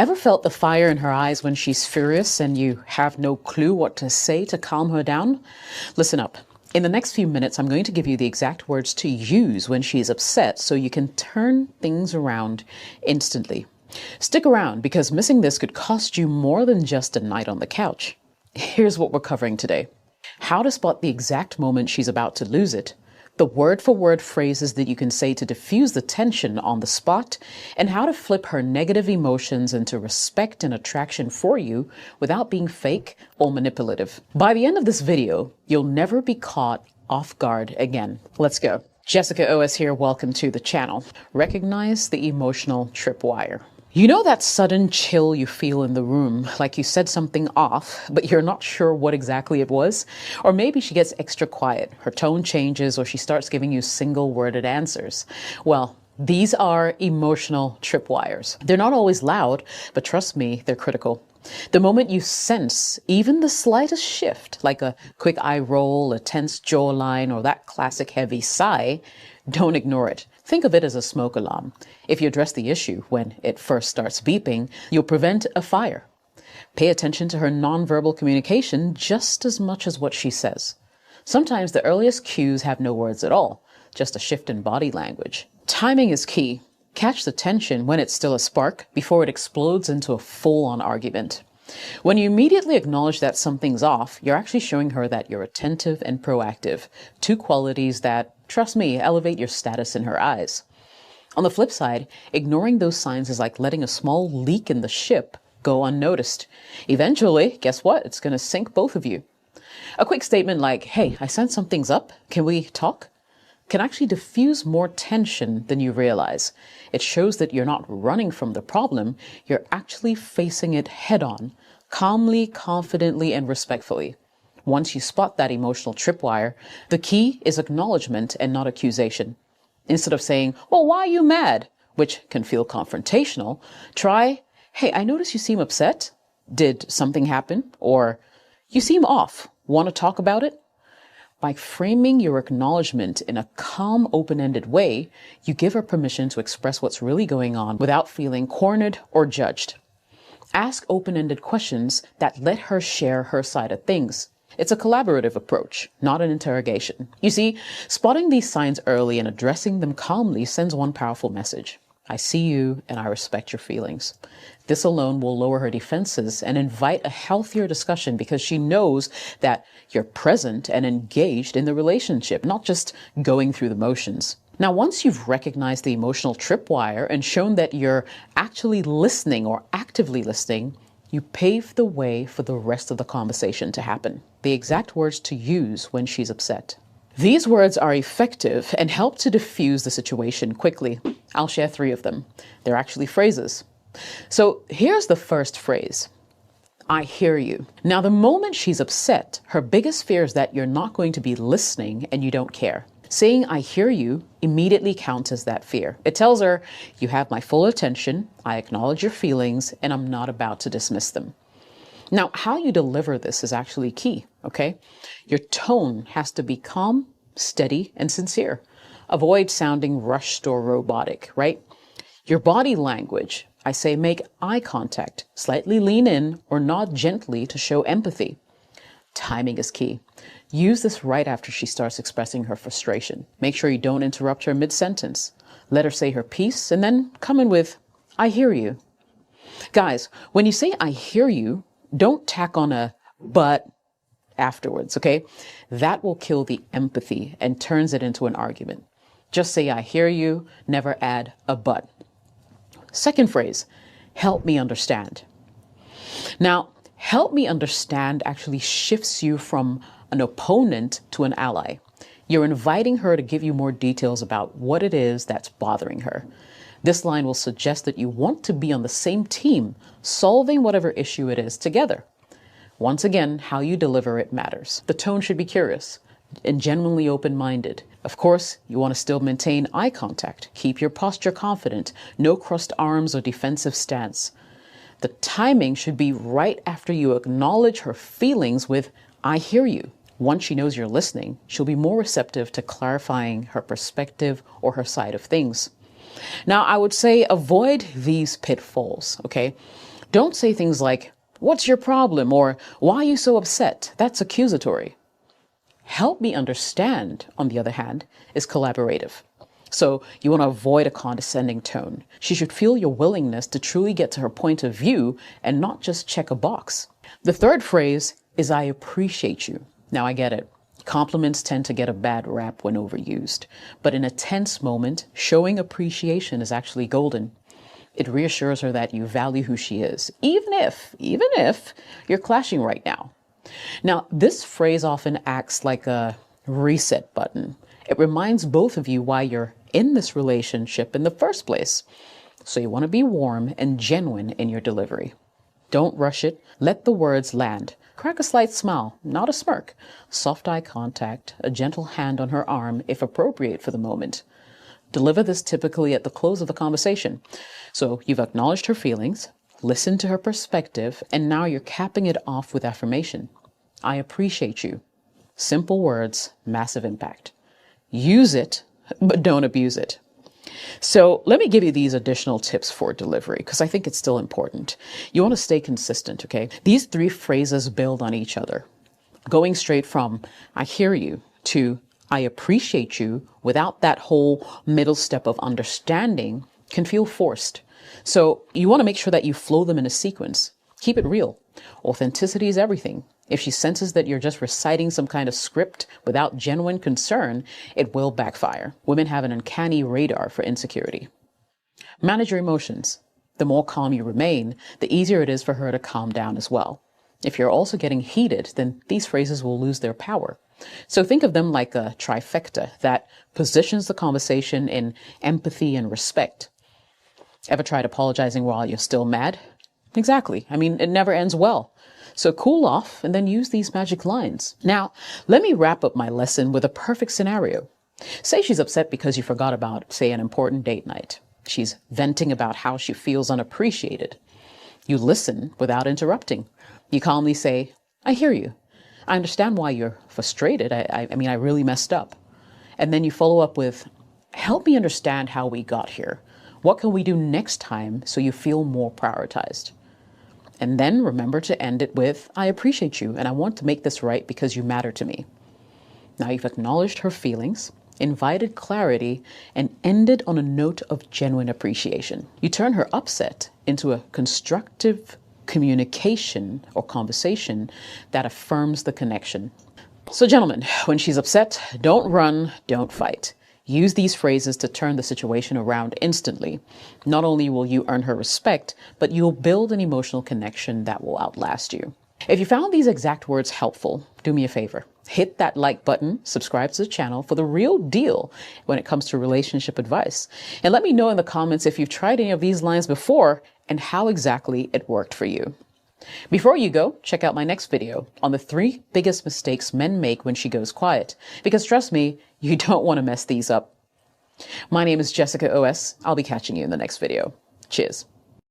Ever felt the fire in her eyes when she's furious and you have no clue what to say to calm her down? Listen up. In the next few minutes, I'm going to give you the exact words to use when she's upset so you can turn things around instantly. Stick around because missing this could cost you more than just a night on the couch. Here's what we're covering today. How to spot the exact moment she's about to lose it. The word-for-word phrases that you can say to diffuse the tension on the spot, and how to flip her negative emotions into respect and attraction for you without being fake or manipulative. By the end of this video, you'll never be caught off guard again. Let's go. Jessica OS here. Welcome to the channel. Recognize the emotional tripwire. You know that sudden chill you feel in the room, like you said something off, but you're not sure what exactly it was? Or maybe she gets extra quiet, her tone changes, or she starts giving you single-worded answers. Well, these are emotional tripwires. They're not always loud, but trust me, they're critical. The moment you sense even the slightest shift, like a quick eye roll, a tense jawline, or that classic heavy sigh, don't ignore it. Think of it as a smoke alarm. If you address the issue when it first starts beeping, you'll prevent a fire. Pay attention to her nonverbal communication just as much as what she says. Sometimes the earliest cues have no words at all, just a shift in body language. Timing is key. Catch the tension when it's still a spark before it explodes into a full-on argument. When you immediately acknowledge that something's off, you're actually showing her that you're attentive and proactive, two qualities that, trust me, elevate your status in her eyes. On the flip side, ignoring those signs is like letting a small leak in the ship go unnoticed. Eventually, guess what? It's going to sink both of you. A quick statement like, "Hey, I sense something's up. Can we talk?" can actually diffuse more tension than you realize. It shows that you're not running from the problem, you're actually facing it head on, calmly, confidently, and respectfully. Once you spot that emotional tripwire, the key is acknowledgement and not accusation. Instead of saying, "Well, why are you mad?" which can feel confrontational, try, "Hey, I notice you seem upset. Did something happen?" Or, "You seem off. Want to talk about it?" By framing your acknowledgement in a calm, open-ended way, you give her permission to express what's really going on without feeling cornered or judged. Ask open-ended questions that let her share her side of things. It's a collaborative approach, not an interrogation. You see, spotting these signs early and addressing them calmly sends one powerful message. I see you and I respect your feelings. This alone will lower her defenses and invite a healthier discussion because she knows that you're present and engaged in the relationship, not just going through the motions. Now, once you've recognized the emotional tripwire and shown that you're actually listening or actively listening, you pave the way for the rest of the conversation to happen. The exact words to use when she's upset. These words are effective and help to diffuse the situation quickly. I'll share 3 of them. They're actually phrases. So here's the first phrase. I hear you. Now, the moment she's upset, her biggest fear is that you're not going to be listening and you don't care. Saying I hear you immediately counters that fear. It tells her, you have my full attention, I acknowledge your feelings, and I'm not about to dismiss them. Now, how you deliver this is actually key, okay? Your tone has to be calm, steady, and sincere. Avoid sounding rushed or robotic, right? Your body language, I say make eye contact, slightly lean in or nod gently to show empathy. Timing is key. Use this right after she starts expressing her frustration. Make sure you don't interrupt her mid-sentence. Let her say her piece and then come in with, I hear you. Guys, when you say I hear you, don't tack on a but afterwards, okay? That will kill the empathy and turns it into an argument. Just say I hear you, never add a but. Second phrase, help me understand. Now, help me understand actually shifts you from an opponent to an ally. You're inviting her to give you more details about what it is that's bothering her. This line will suggest that you want to be on the same team, solving whatever issue it is together. Once again, how you deliver it matters. The tone should be curious and genuinely open-minded. Of course, you want to still maintain eye contact. Keep your posture confident. No crossed arms or defensive stance. The timing should be right after you acknowledge her feelings with, I hear you. Once she knows you're listening, she'll be more receptive to clarifying her perspective or her side of things. Now, I would say avoid these pitfalls, okay? Don't say things like, "What's your problem?" or "Why are you so upset?" That's accusatory. "Help me understand," on the other hand, is collaborative. So you want to avoid a condescending tone. She should feel your willingness to truly get to her point of view and not just check a box. The third phrase is "I appreciate you." Now, I get it. Compliments tend to get a bad rap when overused. But in a tense moment, showing appreciation is actually golden. It reassures her that you value who she is, even if you're clashing right now. Now, this phrase often acts like a reset button. It reminds both of you why you're in this relationship in the first place. So you want to be warm and genuine in your delivery. Don't rush it. Let the words land. Crack a slight smile, not a smirk. Soft eye contact, a gentle hand on her arm, if appropriate for the moment. Deliver this typically at the close of the conversation. So you've acknowledged her feelings, listened to her perspective, and now you're capping it off with affirmation. "I appreciate you." Simple words, massive impact. Use it, but don't abuse it. So let me give you these additional tips for delivery, because I think it's still important. You want to stay consistent, okay? These three phrases build on each other. Going straight from "I hear you" to "I appreciate you" without that whole middle step of understanding can feel forced. So you want to make sure that you flow them in a sequence. Keep it real. Authenticity is everything. If she senses that you're just reciting some kind of script without genuine concern, it will backfire. Women have an uncanny radar for insecurity. Manage your emotions. The more calm you remain, the easier it is for her to calm down as well. If you're also getting heated, then these phrases will lose their power. So think of them like a trifecta that positions the conversation in empathy and respect. Ever tried apologizing while you're still mad? Exactly. I mean, it never ends well. So cool off and then use these magic lines. Now, let me wrap up my lesson with a perfect scenario. Say she's upset because you forgot about, say, an important date night. She's venting about how she feels unappreciated. You listen without interrupting. You calmly say, "I hear you. I understand why you're frustrated. I mean, I really messed up." And then you follow up with, "Help me understand how we got here. What can we do next time so you feel more prioritized?" And then remember to end it with, "I appreciate you and I want to make this right because you matter to me." Now you've acknowledged her feelings, invited clarity, and ended on a note of genuine appreciation. You turn her upset into a constructive communication or conversation that affirms the connection. So gentlemen, when she's upset, don't run, don't fight. Use these phrases to turn the situation around instantly. Not only will you earn her respect, but you'll build an emotional connection that will outlast you. If you found these exact words helpful, do me a favor. Hit that like button, subscribe to the channel for the real deal when it comes to relationship advice. And let me know in the comments if you've tried any of these lines before and how exactly it worked for you. Before you go, check out my next video on the 3 biggest mistakes men make when she goes quiet. Because trust me, you don't want to mess these up. My name is Jessica OS. I'll be catching you in the next video. Cheers.